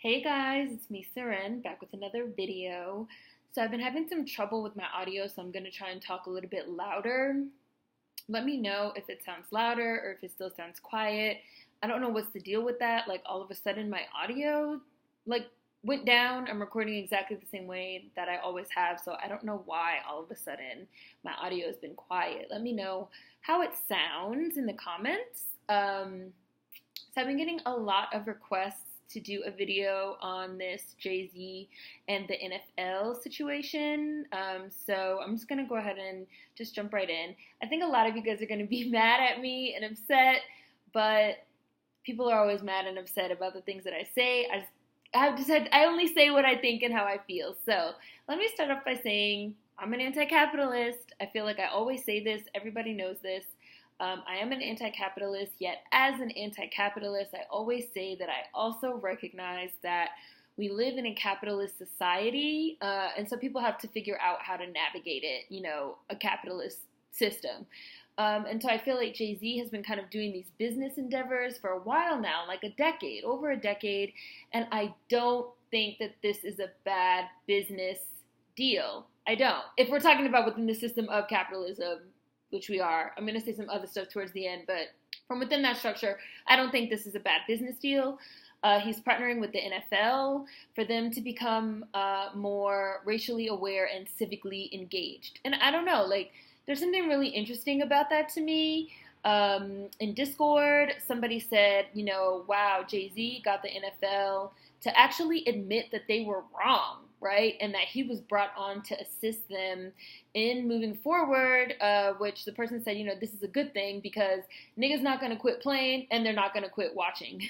Hey guys, it's me, Seren, back with another video. So I've been having some trouble with my audio, so I'm going to try and talk a little bit louder. Let me know if it sounds louder or if it still sounds quiet. I don't know what's the deal with that. Like all of a sudden my audio went down. I'm recording exactly the same way that I always have, so I don't know why all of a sudden my audio has been quiet. Let me know how it sounds in the comments. So I've been getting a lot of requests to do a video on this JayZ and the NFL situation. So I'm just going to go ahead and just jump right in. I think a lot of you guys are going to be mad at me and upset, but people are always mad and upset about the things that I say. I only say what I think and how I feel. So let me start off by saying I'm an anti-capitalist. I feel like I always say this. Everybody knows this. I am an anti-capitalist, yet as an anti-capitalist, I always say that I also recognize that we live in a capitalist society, and so people have to figure out how to navigate it, a capitalist system. And so I feel like JayZ has been kind of doing these business endeavors for a while now, like over a decade, and I don't think that this is a bad business deal. I don't. If we're talking about within the system of capitalism, which we are. I'm going to say some other stuff towards the end, but from within that structure, I don't think this is a bad business deal. He's partnering with the NFL for them to become more racially aware and civically engaged. And I don't know, there's something really interesting about that to me. In Discord, somebody said, wow, JayZ got the NFL to actually admit that they were wrong, right? And that he was brought on to assist them in moving forward, which the person said, this is a good thing because niggas not going to quit playing and they're not going to quit watching.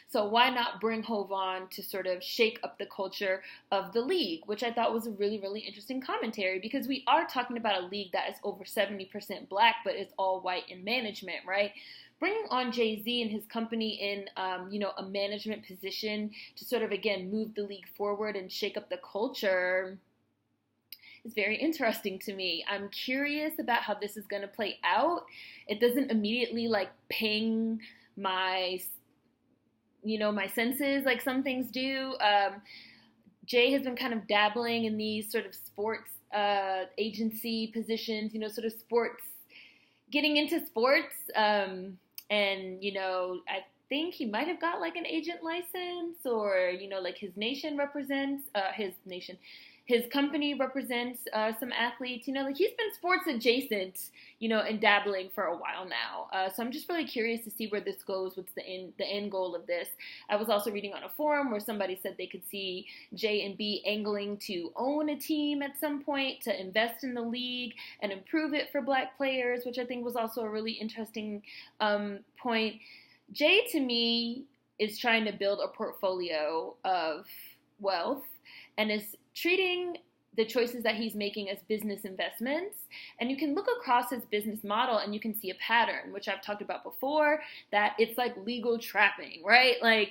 So why not bring Hov on to sort of shake up the culture of the league, which I thought was a really, really interesting commentary because we are talking about a league that is over 70% black, but it's all white in management, right? Bringing on JayZ and his company in, a management position to sort of, again, move the league forward and shake up the culture is very interesting to me. I'm curious about how this is going to play out. It doesn't immediately, ping my senses like some things do. Jay has been kind of dabbling in these sort of sports agency positions, sort of sports, getting into sports. I think he might have got an agent license or, his company represents some athletes, he's been sports adjacent, and dabbling for a while now. So I'm just really curious to see where this goes. What's the end goal of this? I was also reading on a forum where somebody said they could see J and B angling to own a team at some point, to invest in the league and improve it for black players, which I think was also a really interesting point. Jay, to me, is trying to build a portfolio of wealth and is treating the choices that he's making as business investments. And you can look across his business model and you can see a pattern, which I've talked about before, that it's like legal trapping, right?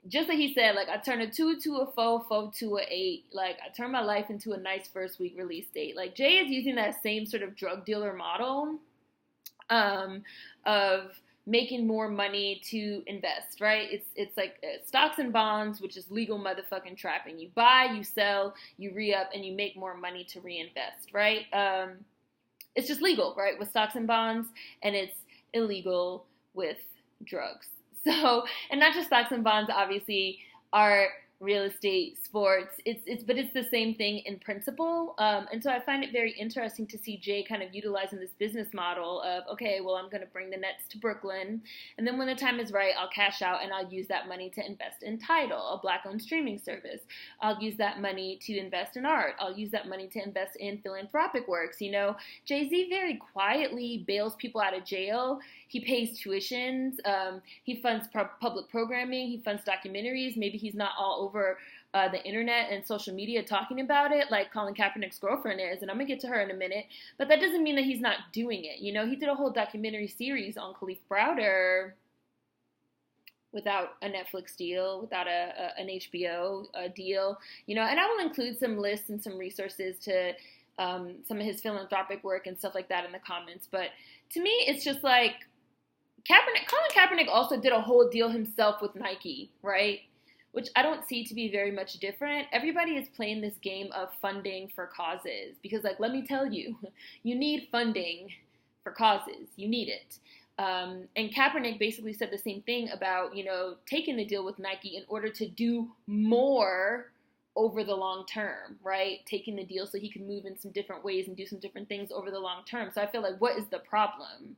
Just like he said, I turn a 2 to a 4, 4 to a 8. I turn my life into a nice first week release date. Jay is using that same sort of drug dealer model of making more money to invest, right? It's like stocks and bonds, which is legal motherfucking trapping. You buy, you sell, you re-up, and you make more money to reinvest, right? It's just legal, right, with stocks and bonds, and it's illegal with drugs. So, and not just stocks and bonds, obviously, art, real estate, sports, but it's the same thing in principle. And so I find it very interesting to see Jay kind of utilizing this business model of, okay, well, I'm going to bring the Nets to Brooklyn, and then when the time is right, I'll cash out and I'll use that money to invest in Tidal, a black-owned streaming service. I'll use that money to invest in art. I'll use that money to invest in philanthropic works. JayZ very quietly bails people out of jail. He pays tuitions. He funds public programming. He funds documentaries. Maybe he's not all over the internet and social media talking about it like Colin Kaepernick's girlfriend is, and I'm going to get to her in a minute, but that doesn't mean that he's not doing it. He did a whole documentary series on Khalif Browder without a Netflix deal, without an HBO deal, and I will include some lists and some resources to some of his philanthropic work and stuff like that in the comments, but to me, it's just Colin Kaepernick also did a whole deal himself with Nike, right? which I don't see to be very much different. Everybody is playing this game of funding for causes because, like, let me tell you, you need funding for causes. You need it. And Kaepernick basically said the same thing about, taking the deal with Nike in order to do more over the long term, right? Taking the deal so he can move in some different ways and do some different things over the long term. So I feel like, what is the problem?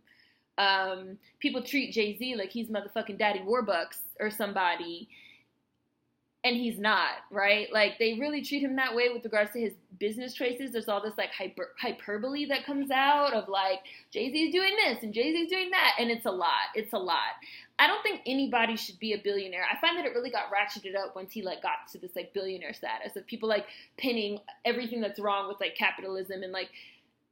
People treat JayZ like he's motherfucking Daddy Warbucks or somebody, and he's not, right? Like, they really treat him that way with regards to his business choices. There's all this, like, hyperbole that comes out of, like, JayZ's doing this and JayZ's doing that, and it's a lot. It's a lot. I don't think anybody should be a billionaire. I find that it really got ratcheted up once he, like, got to this, like, billionaire status of people, like, pinning everything that's wrong with, like, capitalism and, like,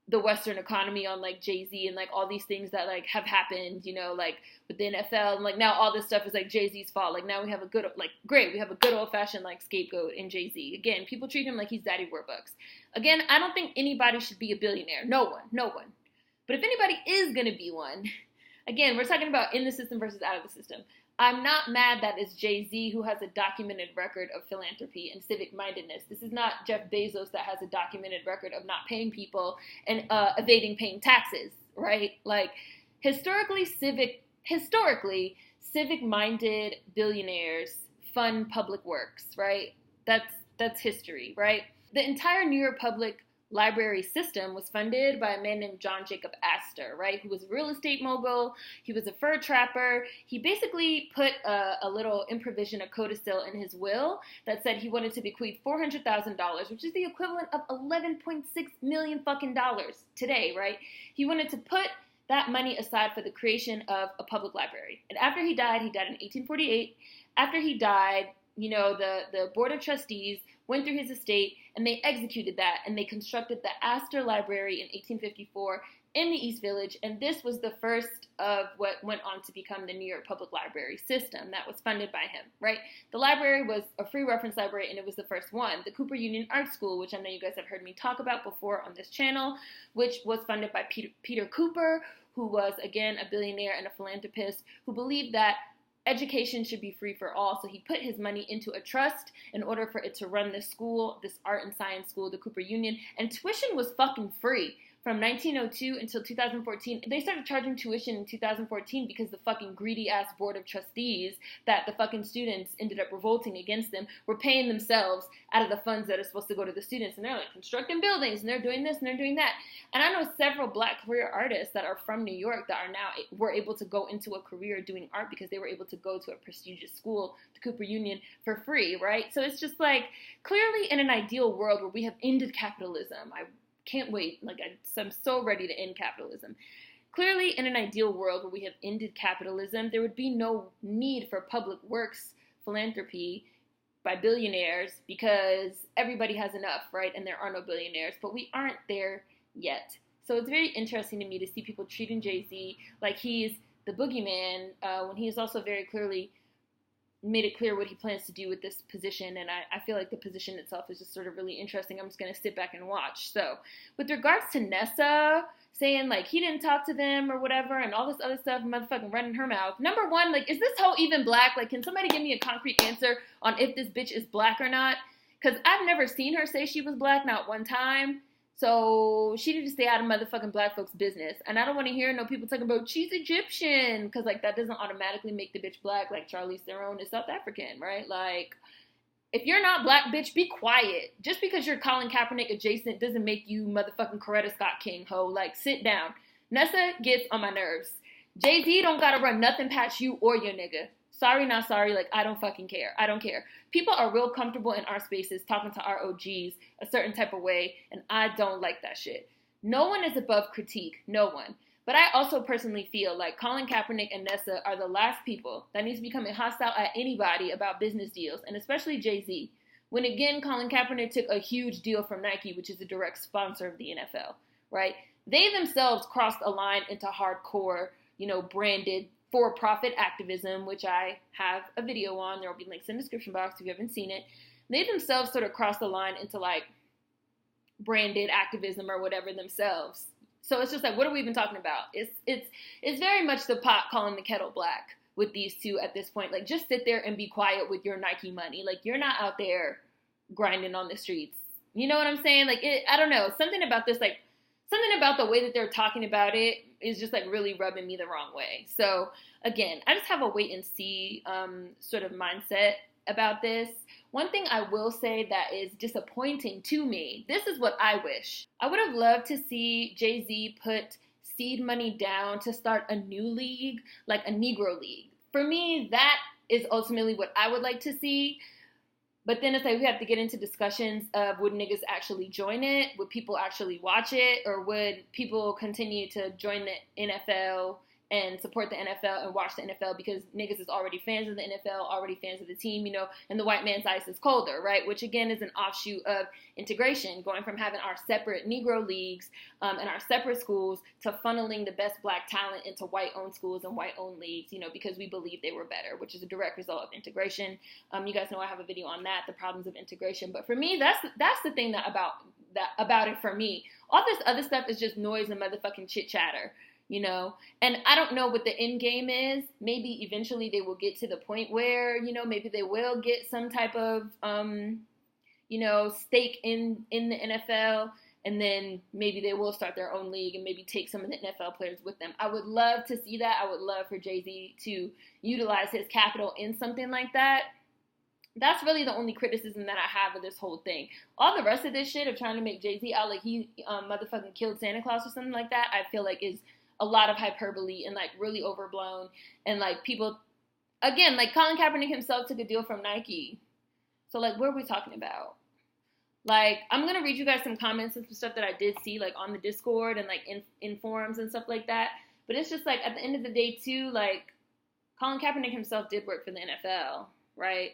the Western economy on, like, JayZ and, like, all these things that, like, have happened, like, with the NFL, and, like, now all this stuff is, like, JayZ's fault. Like, now we have a good, like, great, we have a good old-fashioned, like, scapegoat in JayZ. Again, people treat him like he's Daddy Warbucks. Again, I don't think anybody should be a billionaire. No one. But if anybody is gonna be one, again, we're talking about in the system versus out of the system. I'm not mad that it's JayZ who has a documented record of philanthropy and civic-mindedness. This is not Jeff Bezos that has a documented record of not paying people and evading paying taxes, right? Like, historically, civic-minded billionaires fund public works, right? That's history, right? The entire New York Public Library system was funded by a man named John Jacob Astor, right? Who was a real estate mogul. He was a fur trapper. He basically put a little improvision, a codicil in his will that said he wanted to bequeath $400,000, which is the equivalent of $11.6 million fucking dollars today, right? He wanted to put that money aside for the creation of a public library. And after he died in 1848. After he died, the Board of Trustees went through his estate, and they executed that, and they constructed the Astor Library in 1854 in the East Village, and this was the first of what went on to become the New York Public Library system that was funded by him, right? The library was a free reference library, and it was the first one. The Cooper Union Art School, which I know you guys have heard me talk about before on this channel, which was funded by Peter Cooper, who was, again, a billionaire and a philanthropist who believed that education should be free for all, so he put his money into a trust in order for it to run this school, this art and science school, the Cooper Union, and tuition was fucking free. From 1902 until 2014, they started charging tuition in 2014 because the fucking greedy-ass Board of Trustees that the fucking students ended up revolting against them were paying themselves out of the funds that are supposed to go to the students. And they're, like, constructing buildings, and they're doing this, and they're doing that. And I know several Black career artists that are from New York that are now were able to go into a career doing art because they were able to go to a prestigious school, the Cooper Union, for free, right? So it's just, like, clearly in an ideal world where we have ended capitalism, I can't wait. Like, I'm so ready to end capitalism. Clearly, in an ideal world where we have ended capitalism, there would be no need for public works philanthropy by billionaires because everybody has enough, right? And there are no billionaires, but we aren't there yet. So it's very interesting to me to see people treating JayZ like he's the boogeyman when he is also very clearly made it clear what he plans to do with this position, and I feel like the position itself is just sort of really interesting. I'm just going to sit back and watch. So, with regards to Nessa saying, like, he didn't talk to them or whatever, and all this other stuff, motherfucking running her mouth. Number one, like, is this hoe even Black? Like, can somebody give me a concrete answer on if this bitch is Black or not? Because I've never seen her say she was Black, not one time. So she need to stay out of motherfucking Black folks' business. And I don't want to hear no people talking about she's Egyptian, because, like, that doesn't automatically make the bitch Black. Like, Charlize Theron is South African, right? Like, if you're not Black, bitch, be quiet. Just because you're Colin Kaepernick adjacent doesn't make you motherfucking Coretta Scott King, ho. Like, sit down. Nessa gets on my nerves. JayZ don't gotta run nothing past you or your nigga. Sorry, not sorry. Like, I don't fucking care. I don't care. People are real comfortable in our spaces talking to our OGs a certain type of way, and I don't like that shit. No one is above critique. No one. But I also personally feel like Colin Kaepernick and Nessa are the last people that needs to be becoming hostile at anybody about business deals, and especially JayZ. When, again, Colin Kaepernick took a huge deal from Nike, which is a direct sponsor of the NFL, right? They themselves crossed a line into hardcore, branded For Profit Activism, which I have a video on. There will be links in the description box if you haven't seen it. They themselves sort of crossed the line into, like, branded activism or whatever themselves. So it's just like, what are we even talking about? It's very much the pot calling the kettle black. with these two at this point. Like, just sit there and be quiet with your Nike money. Like, you're not out there grinding on the streets. You know what I'm saying? Like, I don't know. Something about this, like, something about the way that they're talking about it is just, like, really rubbing me the wrong way. So, again, I just have a wait and see sort of mindset about this. One thing I will say that is disappointing to me, this is what I wish. I would have loved to see JayZ put seed money down to start a new league, like a Negro league. For me, that is ultimately what I would like to see. But then it's like we have to get into discussions of, would niggas actually join it? Would people actually watch it? Or would people continue to join the NFL and support the NFL and watch the NFL because niggas is already fans of the NFL, already fans of the team, you know, and the white man's ice is colder, right? Which again is an offshoot of integration, going from having our separate Negro leagues and our separate schools to funneling the best black talent into white-owned schools and white-owned leagues, you know, because we believe they were better, which is a direct result of integration. You guys know I have a video on that, the problems of integration. But for me, that's the thing about it for me. All this other stuff is just noise and motherfucking chit-chatter. You know, and I don't know what the end game is. Maybe eventually they will get to the point where, you know, maybe they will get some type of, you know, stake in the NFL, and then maybe they will start their own league and maybe take some of the NFL players with them. I would love to see that. I would love for JayZ to utilize his capital in something like that. That's really the only criticism that I have of this whole thing. All the rest of this shit of trying to make JayZ out like he motherfucking killed Santa Claus or something like that, I feel like is a lot of hyperbole and, like, really overblown. And, like, people, again, like, Colin Kaepernick himself took a deal from Nike. So, like, what are we talking about? Like, I'm going to read you guys some comments and some stuff that I did see, like, on the Discord and, like, in forums and stuff like that. But it's just, like, at the end of the day, too, like, Colin Kaepernick himself did work for the NFL, right?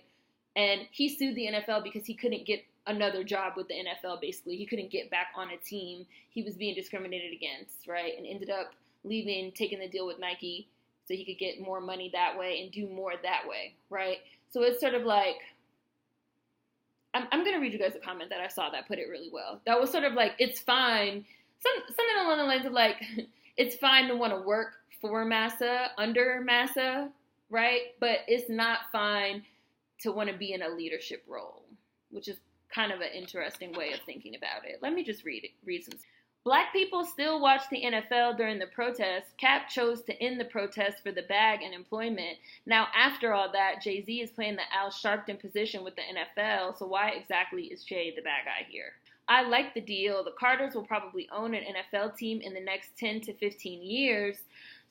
And he sued the NFL because he couldn't get another job with the NFL, basically. He couldn't get back on a team. He was being discriminated against, right? And ended up leaving, taking the deal with Nike so he could get more money that way and do more that way, right? So it's sort of like, I'm going to read you guys a comment that I saw that put it really well. That was sort of like, it's fine, something along the lines of like, it's fine to want to work for massa, under massa, right? But it's not fine to want to be in a leadership role, which is kind of an interesting way of thinking about it. Let me just read some. Black people still watch the NFL during the protests. Cap chose to end the protest for the bag and employment. Now, after all that, JayZ is playing the Al Sharpton position with the NFL, so why exactly is Jay the bad guy here? I like the deal. The Carters will probably own an NFL team in the next 10 to 15 years.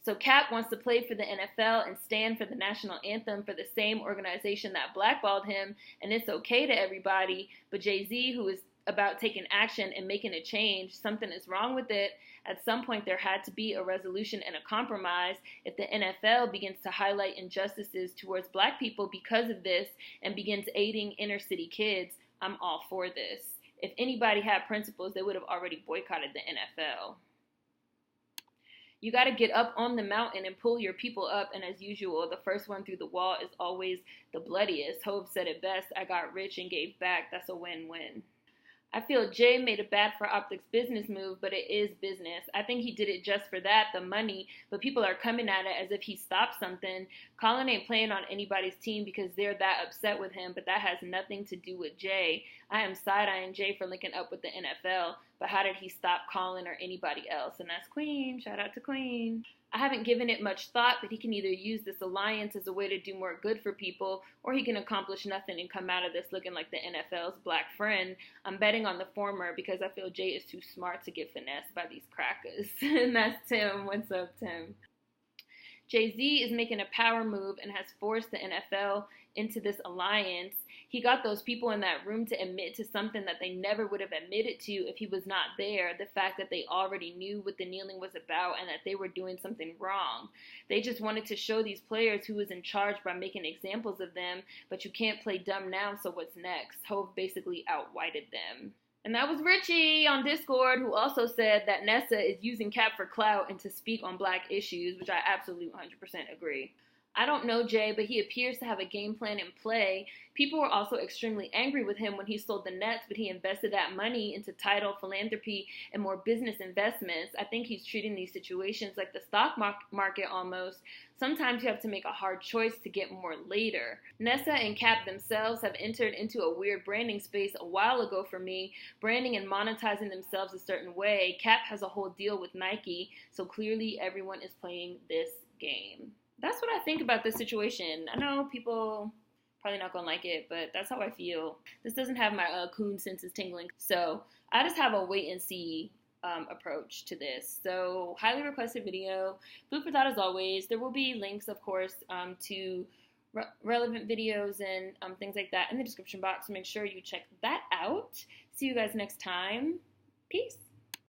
So Cap wants to play for the NFL and stand for the national anthem for the same organization that blackballed him, and it's okay to everybody, but JayZ, who is about taking action and making a change, something is wrong with it. At some point, there had to be a resolution and a compromise. If the NFL begins to highlight injustices towards black people because of this and begins aiding inner city kids, I'm all for this. If anybody had principles, they would have already boycotted the NFL. You got to get up on the mountain and pull your people up, and as usual, the first one through the wall is always the bloodiest. Hope said it best, I got rich and gave back. That's a win-win. I feel Jay made a bad for optics business move, but it is business. I think he did it just for that, the money, but people are coming at it as if he stopped something. Colin ain't playing on anybody's team because they're that upset with him, but that has nothing to do with Jay. I am side-eyeing Jay for linking up with the NFL, but how did he stop Colin or anybody else? And that's Queen. Shout out to Queen. I haven't given it much thought, but he can either use this alliance as a way to do more good for people, or he can accomplish nothing and come out of this looking like the NFL's black friend. I'm betting on the former because I feel Jay is too smart to get finessed by these crackers. And that's Tim. What's up, Tim? JayZ is making a power move and has forced the NFL into this alliance. He got those people in that room to admit to something that they never would have admitted to if he was not there. The fact that they already knew what the kneeling was about and that they were doing something wrong. They just wanted to show these players who was in charge by making examples of them, but you can't play dumb now, so what's next? Hove basically outwhited them. And that was Richie on Discord, who also said that Nessa is using Cap for clout and to speak on black issues, which I absolutely 100% agree. I don't know Jay, but he appears to have a game plan in play. People were also extremely angry with him when he sold the Nets, but he invested that money into title, philanthropy, and more business investments. I think he's treating these situations like the stock market almost. Sometimes you have to make a hard choice to get more later. Nessa and Cap themselves have entered into a weird branding space a while ago for me, branding and monetizing themselves a certain way. Cap has a whole deal with Nike, so clearly everyone is playing this game. That's what I think about this situation. I know people probably not gonna like it, but that's how I feel. This doesn't have my coon senses tingling. So I just have a wait and see approach to this. So highly requested video. Food for thought as always. There will be links, of course, to relevant videos and things like that in the description box. So make sure you check that out. See you guys next time. Peace.